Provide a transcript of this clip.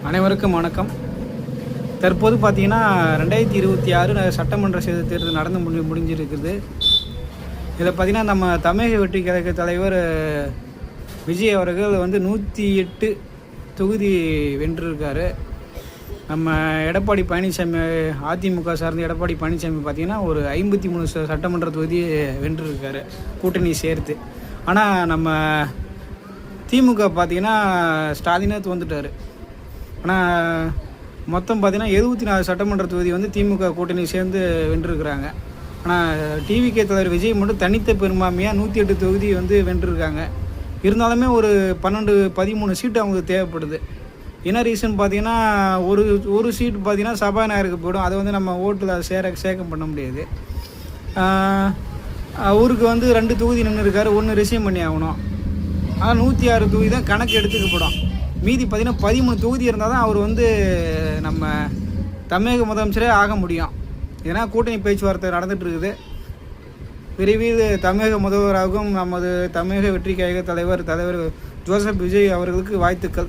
அனைவருக்கும் வணக்கம். தற்போது பார்த்தீங்கன்னா 2026 சட்டமன்ற தேர்தல் நடந்து முடிஞ்சிருக்குது. இதில் பார்த்தீங்கன்னா நம்ம தமிழக வெற்றி கழக தலைவர் விஜய் அவர்கள் 108 தொகுதி வென்றிருக்காரு. நம்ம எடப்பாடி பழனிசாமி, அதிமுக சார்ந்த எடப்பாடி பழனிசாமி பார்த்தீங்கன்னா ஒரு 53 சட்டமன்ற தொகுதி வென்றிருக்காரு கூட்டணி சேர்த்து. ஆனால் நம்ம திமுக பார்த்தீங்கன்னா ஸ்டாலினே வந்துட்டார். ஆனால் மொத்தம் பார்த்தீங்கன்னா 74 சட்டமன்ற தொகுதி திமுக கூட்டணி சேர்ந்து வென்றிருக்கிறாங்க. ஆனால் டிவிகே தலைவர் விஜய் மட்டும் தனித்த பெரும்பான்மையாக 108 தொகுதி வென்றிருக்காங்க. இருந்தாலுமே ஒரு 12-13 சீட்டு அவங்களுக்கு தேவைப்படுது. என்ன ரீசன் பார்த்தீங்கன்னா ஒரு சீட்டு பார்த்தீங்கன்னா சபாநாயகருக்கு போய்டும். அதை நம்ம ஓட்டில் சேகம் பண்ண முடியாது. அவருக்கு 2 தொகுதி நின்று இருக்காரு, 1 ரிசைன் பண்ணி ஆகணும். ஆனால் 106 தொகுதி தான் கணக்கு எடுத்துக்கப்படும். மீதி பார்த்தீங்கன்னா 13 தொகுதி இருந்தால் தான் அவர் நம்ம தமிழக முதலமைச்சரே ஆக முடியும். ஏன்னா கூட்டணி பேச்சுவார்த்தை நடந்துகிட்டு இருக்குது. விரைவில் தமிழக முதல்வராகவும் நமது தமிழக வெற்றி கழக தலைவர் ஜோசப் விஜய் அவர்களுக்கு வாழ்த்துக்கள்.